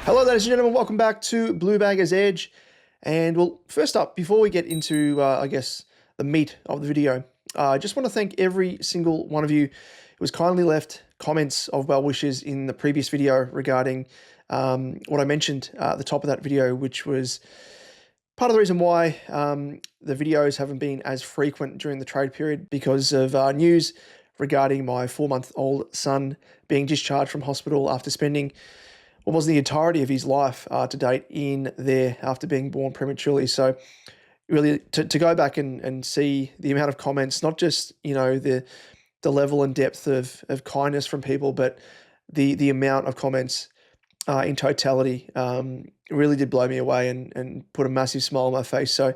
Hello, ladies and gentlemen. Welcome back to Bluebaggers Edge. And well, first up, before we get into, the meat of the video, I just want to thank every single one of you who has kindly left comments of well wishes in the previous video regarding what I mentioned at the top of that video, which was part of the reason why the videos haven't been as frequent during the trade period because of news regarding my 4-month-old son being discharged from hospital after spending almost the entirety of his life to date in there after being born prematurely. So really to go back and see the amount of comments, not just, the level and depth of kindness from people, but the amount of comments in totality really did blow me away and put a massive smile on my face. So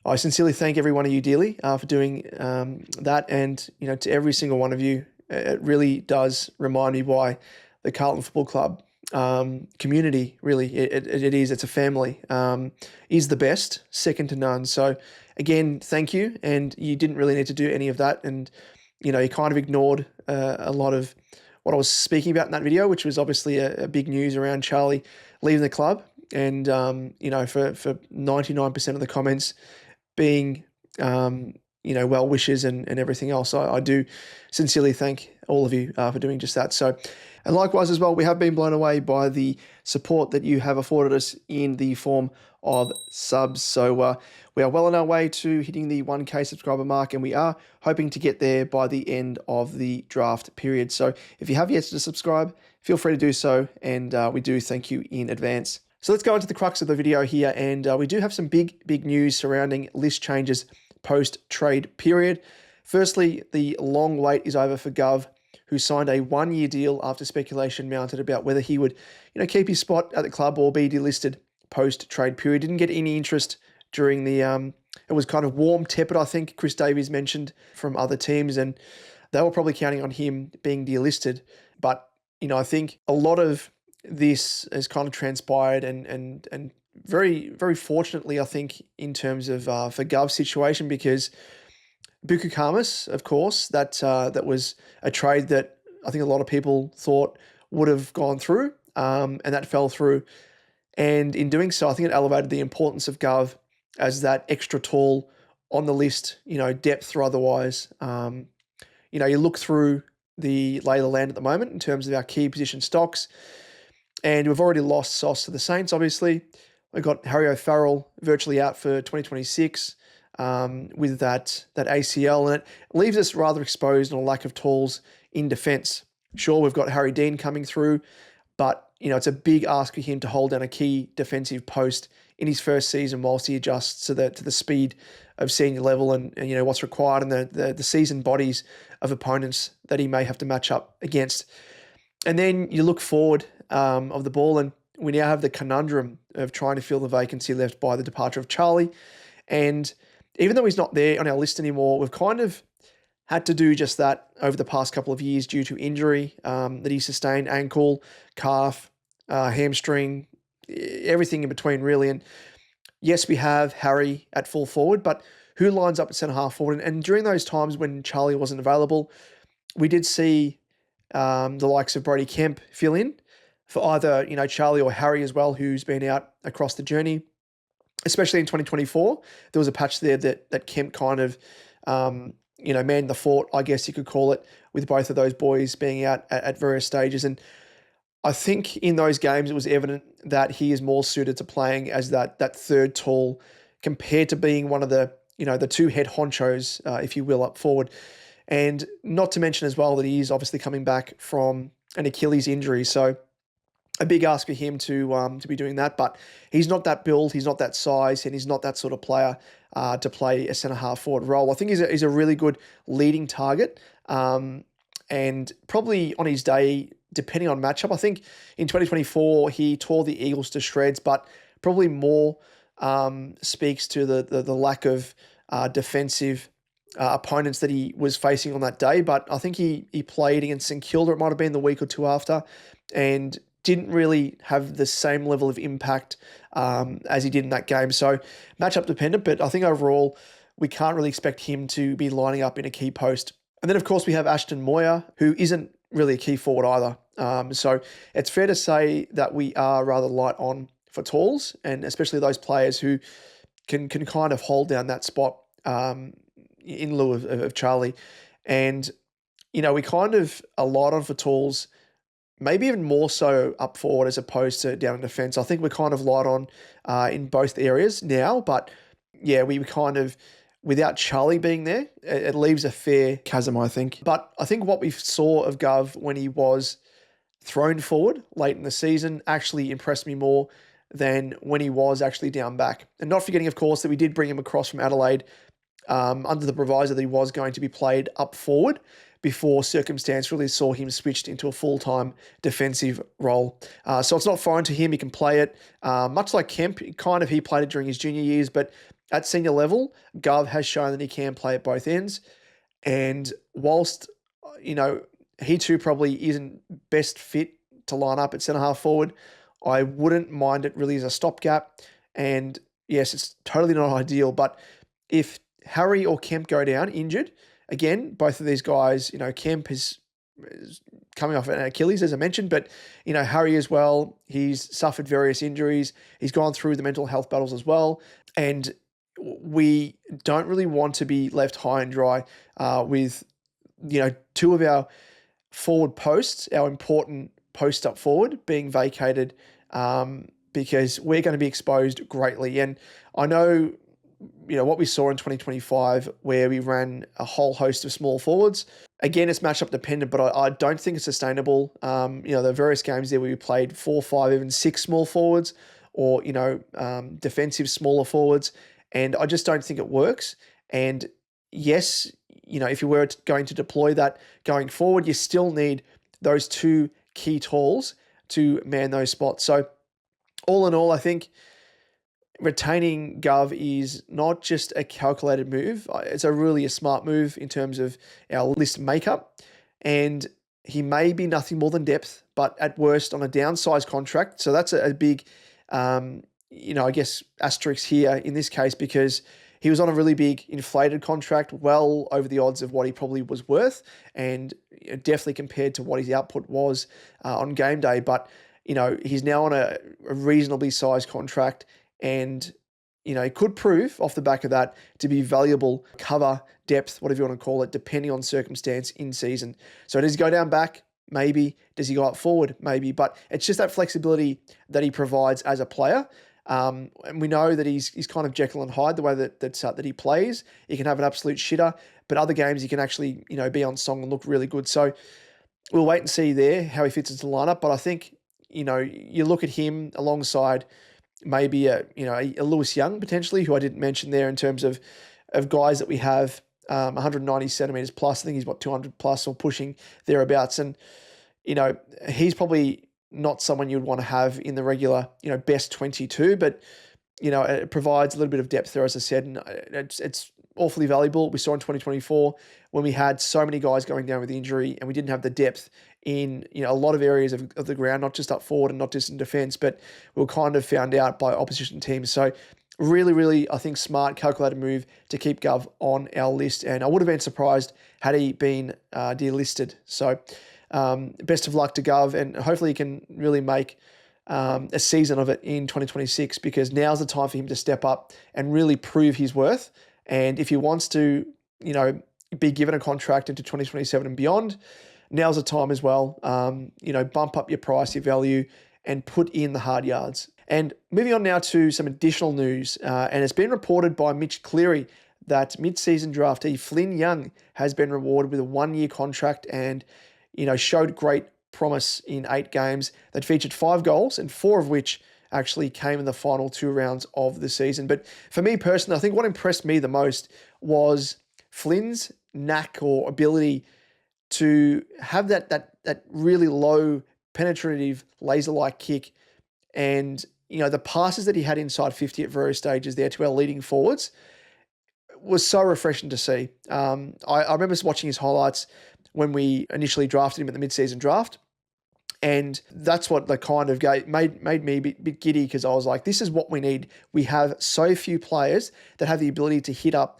I sincerely thank every one of you dearly for doing that. And, to every single one of you, it really does remind me why the Carlton Football Club community, really, it's a family, is the best, second to none. So again, thank you. And you didn't really need to do any of that. And, you kind of ignored a lot of what I was speaking about in that video, which was obviously a big news around Charlie leaving the club. And, for 99% of the comments being, well wishes and everything else, I do sincerely thank all of you for doing just that. So, and likewise as well, we have been blown away by the support that you have afforded us in the form of subs. So we are well on our way to hitting the 1K subscriber mark, and we are hoping to get there by the end of the draft period. So if you have yet to subscribe, feel free to do so, and we do thank you in advance. So let's go into the crux of the video here, and we do have some big news surrounding list changes post-trade period. Firstly, the long wait is over for Gov, who signed a 1-year deal after speculation mounted about whether he would, keep his spot at the club or be delisted post-trade period. Didn't get any interest during the, it was kind of warm, tepid, I think Chris Davies mentioned, from other teams, and they were probably counting on him being delisted. But, I think a lot of this has kind of transpired and very, very fortunately, I think, in terms of for Gov's situation, because Buku Kamas, of course, that was a trade that I think a lot of people thought would have gone through, and that fell through. And in doing so, I think it elevated the importance of Gov as that extra tall on the list, depth or otherwise. You look through the lay of the land at the moment in terms of our key position stocks, and we've already lost Sauce to the Saints, obviously. We've got Harry O'Farrell virtually out for 2026. With that ACL, and it leaves us rather exposed on a lack of talls in defence. Sure, we've got Harry Dean coming through, but it's a big ask for him to hold down a key defensive post in his first season whilst he adjusts to the speed of senior level and what's required and the seasoned bodies of opponents that he may have to match up against. And then you look forward of the ball, and we now have the conundrum of trying to fill the vacancy left by the departure of Charlie. And even though he's not there on our list anymore, we've kind of had to do just that over the past couple of years due to injury that he sustained, ankle, calf, hamstring, everything in between, really. And yes, we have Harry at full forward, but who lines up at centre-half forward? And during those times when Charlie wasn't available, we did see the likes of Brody Kemp fill in for either, Charlie or Harry as well, who's been out across the journey. Especially in 2024, there was a patch there that Kemp kind of, manned the fort, I guess you could call it, with both of those boys being out at various stages. And I think in those games, it was evident that he is more suited to playing as that third tall compared to being one of the, the two head honchos, if you will, up forward. And not to mention as well that he is obviously coming back from an Achilles injury. So a big ask for him to be doing that, but he's not that build, he's not that size, and he's not that sort of player to play a centre-half forward role. I think he's a really good leading target, and probably on his day, depending on matchup. I think in 2024 he tore the Eagles to shreds, but probably more speaks to the lack of defensive opponents that he was facing on that day. But I think he played against St Kilda, it might have been the week or two after, and didn't really have the same level of impact as he did in that game. So matchup dependent, but I think overall we can't really expect him to be lining up in a key post. And then, of course, we have Ashton Moyer, who isn't really a key forward either. So it's fair to say that we are rather light on for talls, and especially those players who can kind of hold down that spot in lieu of Charlie. And, we kind of a lot on for talls, maybe even more so up forward as opposed to down in defence. I think we're kind of light on in both areas now, but yeah, we kind of, without Charlie being there, it leaves a fair chasm, I think. But I think what we saw of Gov when he was thrown forward late in the season actually impressed me more than when he was actually down back. And not forgetting, of course, that we did bring him across from Adelaide under the proviso that he was going to be played up forward before circumstance really saw him switched into a full-time defensive role. So it's not foreign to him. He can play it. Much like Kemp, he played it during his junior years, but at senior level, Gov has shown that he can play at both ends. And whilst, he too probably isn't best fit to line up at centre-half forward, I wouldn't mind it really as a stopgap. And yes, it's totally not ideal, but if Harry or Kemp go down injured, again, both of these guys, Kemp is coming off an Achilles, as I mentioned, but, Harry as well, he's suffered various injuries. He's gone through the mental health battles as well. And we don't really want to be left high and dry with, two of our forward posts, our important post up forward, being vacated because we're going to be exposed greatly. And I know, what we saw in 2025 where we ran a whole host of small forwards. Again, it's matchup dependent, but I don't think it's sustainable. There are various games there where we played 4, 5, even 6 small forwards or, defensive smaller forwards. And I just don't think it works. And yes, if you were going to deploy that going forward, you still need those 2 key talls to man those spots. So all in all, I think retaining Gov is not just a calculated move. It's really a smart move in terms of our list makeup. And he may be nothing more than depth, but at worst on a downsized contract. So that's a big, asterisk here in this case, because he was on a really big inflated contract, well over the odds of what he probably was worth, and definitely compared to what his output was on game day. But, he's now on a reasonably sized contract, and, he could prove off the back of that to be valuable cover, depth, whatever you want to call it, depending on circumstance in season. So does he go down back? Maybe. Does he go up forward? Maybe. But it's just that flexibility that he provides as a player. And we know that he's kind of Jekyll and Hyde the way that he plays. He can have an absolute shitter, but other games he can actually, be on song and look really good. So we'll wait and see there how he fits into the lineup. But I think, you look at him alongside maybe a Lewis Young potentially, who I didn't mention there in terms of guys that we have 190 centimeters plus. I think he's 200 plus or pushing thereabouts. And, he's probably not someone you'd want to have in the regular, best 22, but, it provides a little bit of depth there, as I said, and it's awfully valuable. We saw in 2024 when we had so many guys going down with injury and we didn't have the depth in, a lot of areas of the ground, not just up forward and not just in defence, but we were kind of found out by opposition teams. So really, really, I think smart, calculated move to keep Gov on our list. And I would have been surprised had he been delisted. So best of luck to Gov, and hopefully he can really make a season of it in 2026, because now's the time for him to step up and really prove his worth. And if he wants to, be given a contract into 2027 and beyond, now's the time as well. Bump up your price, your value, and put in the hard yards. And moving on now to some additional news, and it's been reported by Mitch Cleary that mid-season draftee Flynn Young has been rewarded with a 1-year contract and, showed great promise in 8 games that featured 5 goals, and 4 of which actually came in the final 2 rounds of the season. But for me personally, I think what impressed me the most was Flynn's knack or ability to have that really low penetrative laser-like kick, and the passes that he had inside 50 at various stages there to our leading forwards was so refreshing to see. I remember watching his highlights when we initially drafted him at the mid-season draft, and that's what the kind of made me a bit giddy, because I was like, this is what we need. We have so few players that have the ability to hit up,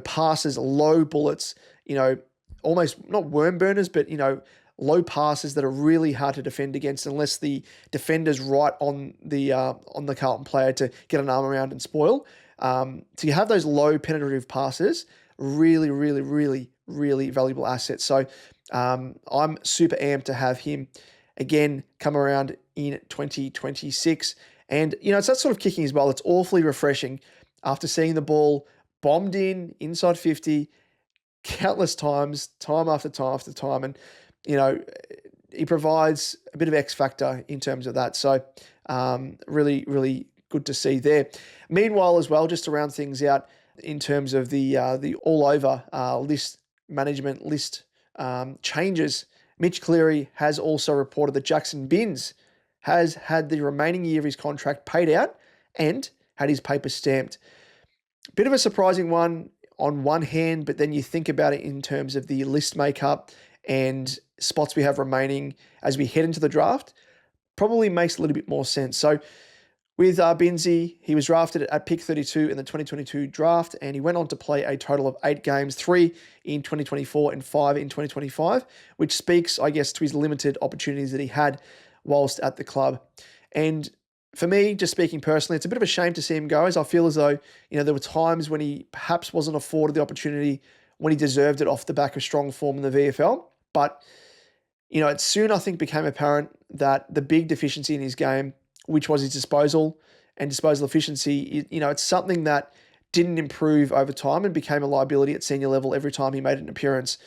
passes, low bullets, almost not worm burners, but, low passes that are really hard to defend against unless the defender's right on the Carlton player to get an arm around and spoil. So you have those low penetrative passes, really, really, really, really valuable assets. So I'm super amped to have him again come around in 2026. And, it's that sort of kicking as well. It's awfully refreshing after seeing the ball bombed inside 50 countless times, time after time after time. And, he provides a bit of X factor in terms of that. So really, really good to see there. Meanwhile, as well, just to round things out in terms of the all over list management list changes, Mitch Cleary has also reported that Jaxon Binns has had the remaining year of his contract paid out and had his papers stamped. Bit of a surprising one on one hand, but then you think about it in terms of the list makeup and spots we have remaining as we head into the draft, probably makes a little bit more sense. So with Binnsy, he was drafted at pick 32 in the 2022 draft, and he went on to play a total of 8 games, 3 in 2024 and 5 in 2025, which speaks, I guess, to his limited opportunities that he had whilst at the club. And for me, just speaking personally, it's a bit of a shame to see him go, as I feel as though, there were times when he perhaps wasn't afforded the opportunity when he deserved it off the back of strong form in the VFL. But, it soon, I think, became apparent that the big deficiency in his game, which was his disposal and disposal efficiency, it's something that didn't improve over time and became a liability at senior level every time he made an appearance.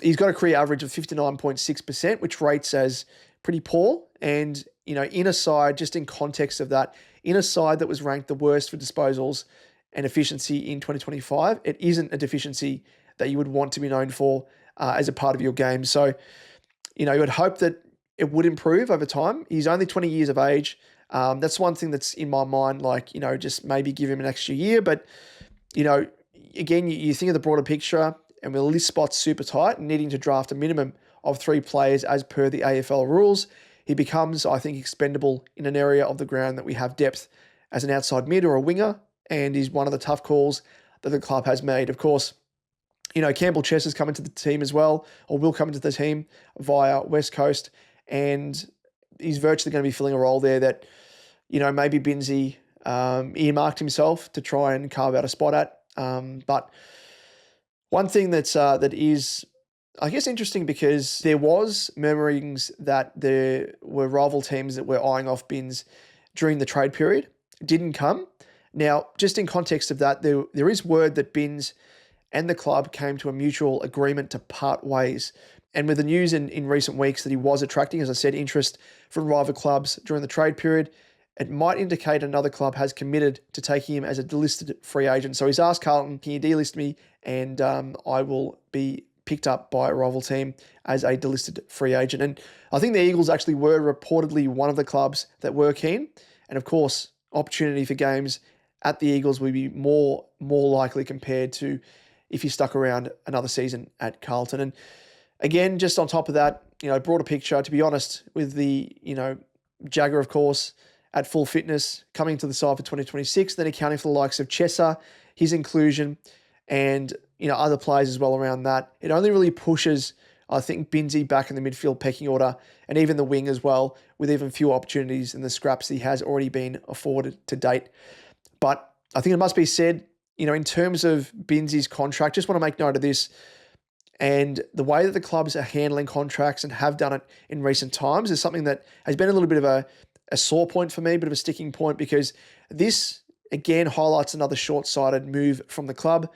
He's got a career average of 59.6%, which rates as pretty poor. And, in a side, just in context of that, in a side that was ranked the worst for disposals and efficiency in 2025, it isn't a deficiency that you would want to be known for as a part of your game. So, you would hope that it would improve over time. He's only 20 years of age. That's one thing that's in my mind, just maybe give him an extra year. But, again, you think of the broader picture, and with the list spots super tight and needing to draft a minimum of 3 players as per the AFL rules, he becomes, I think, expendable in an area of the ground that we have depth as an outside mid or a winger, and is one of the tough calls that the club has made. Of course, Campbell Chess has come into the team as well, or will come into the team via West Coast, and he's virtually going to be filling a role there that, maybe Binnsy earmarked himself to try and carve out a spot at. But one thing that is, I guess, interesting, because there was murmurings that there were rival teams that were eyeing off Binns during the trade period. It didn't come. Now, just in context of that, there is word that Binns and the club came to a mutual agreement to part ways. And with the news in recent weeks that he was attracting, as I said, interest from rival clubs during the trade period, it might indicate another club has committed to taking him as a delisted free agent. So he's asked Carlton, can you delist me? And I will be picked up by a rival team as a delisted free agent. And I think the Eagles actually were reportedly one of the clubs that were keen. And of course, opportunity for games at the Eagles would be more likely compared to if he stuck around another season at Carlton. And again, just on top of that, broader picture, to be honest, with the, Jagger, of course, at full fitness, coming to the side for 2026, then accounting for the likes of Chesser, his inclusion, and, other players as well around that. It only really pushes, I think, Binnsy back in the midfield pecking order, and even the wing as well, with even fewer opportunities in the scraps he has already been afforded to date. But I think it must be said, in terms of Binnsy's contract, just want to make note of this, and the way that the clubs are handling contracts and have done it in recent times is something that has been a little bit of a sore point for me, a bit of a sticking point, because this, again, highlights another short-sighted move from the club,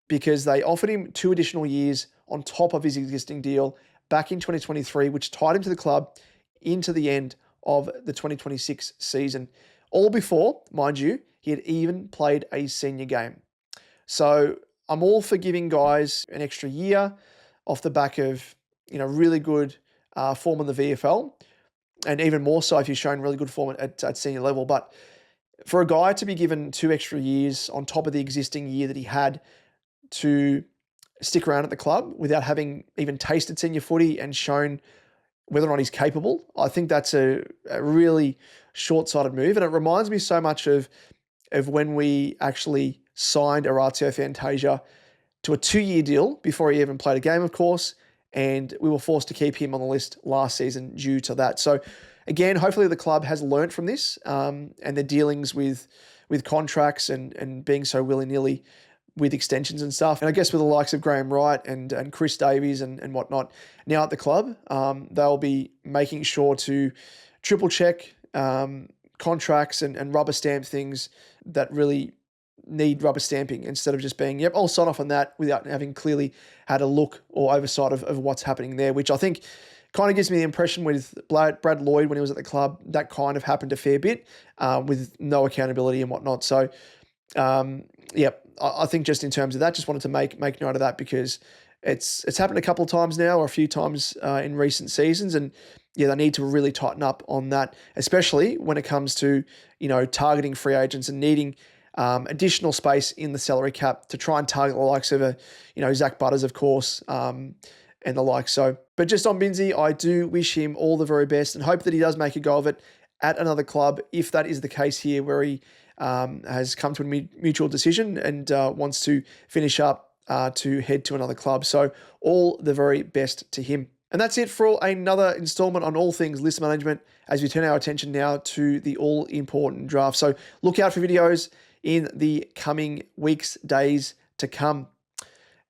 because they offered him 2 additional years on top of his existing deal back in 2023, which tied him to the club into the end of the 2026 season. All before, mind you, he had even played a senior game. So I'm all for giving guys an extra year off the back of, really good form in the VFL, and even more so if you're showing really good form at senior level. But for a guy to be given 2 extra years on top of the existing year that he had to stick around at the club without having even tasted senior footy and shown whether or not he's capable, I think that's a really short-sighted move. And it reminds me so much of when we actually signed Orazio Fantasia to a 2-year deal before he even played a game, of course, and we were forced to keep him on the list last season due to that. So again, hopefully the club has learnt from this and their dealings with contracts and being so willy-nilly with extensions and stuff. And I guess with the likes of Graham Wright and Chris Davies and whatnot now at the club, they'll be making sure to triple check contracts and rubber stamp things that really need rubber stamping, instead of just being, yep, I'll sign off on that without having clearly had a look or oversight of what's happening there, which I think kind of gives me the impression with Brad Lloyd when he was at the club, that kind of happened a fair bit with no accountability and whatnot. So, I think just in terms of that, just wanted to make note of that, because it's happened a couple of times now, or a few times in recent seasons, and yeah, they need to really tighten up on that, especially when it comes to, targeting free agents and needing additional space in the salary cap to try and target the likes of Zach Butters, of course, and the like. So, but just on Binnsy, I do wish him all the very best and hope that he does make a go of it at another club, if that is the case here, where he has come to a mutual decision and wants to finish up to head to another club. So all the very best to him. And that's it for another installment on all things list management, as we turn our attention now to the all-important draft. So look out for videos in the coming weeks, days to come.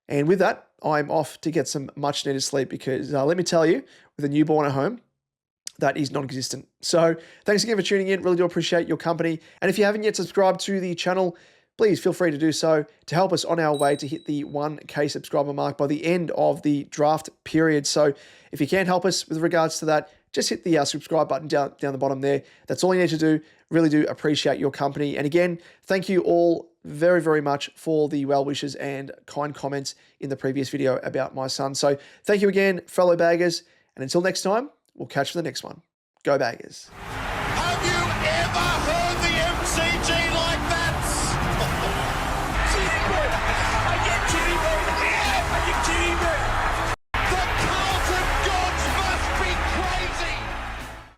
And with that, I'm off to get some much needed sleep, because let me tell you, with a newborn at home, that is non-existent. So thanks again for tuning in. Really do appreciate your company. And if you haven't yet subscribed to the channel, please feel free to do so to help us on our way to hit the 1K subscriber mark by the end of the draft period. So if you can help us with regards to that, just hit the subscribe button down the bottom there. That's all you need to do. Really do appreciate your company. And again, thank you all very, very much for the well wishes and kind comments in the previous video about my son. So thank you again, fellow baggers. And until next time, we'll catch you for the next one. Go Baggers. Have you ever heard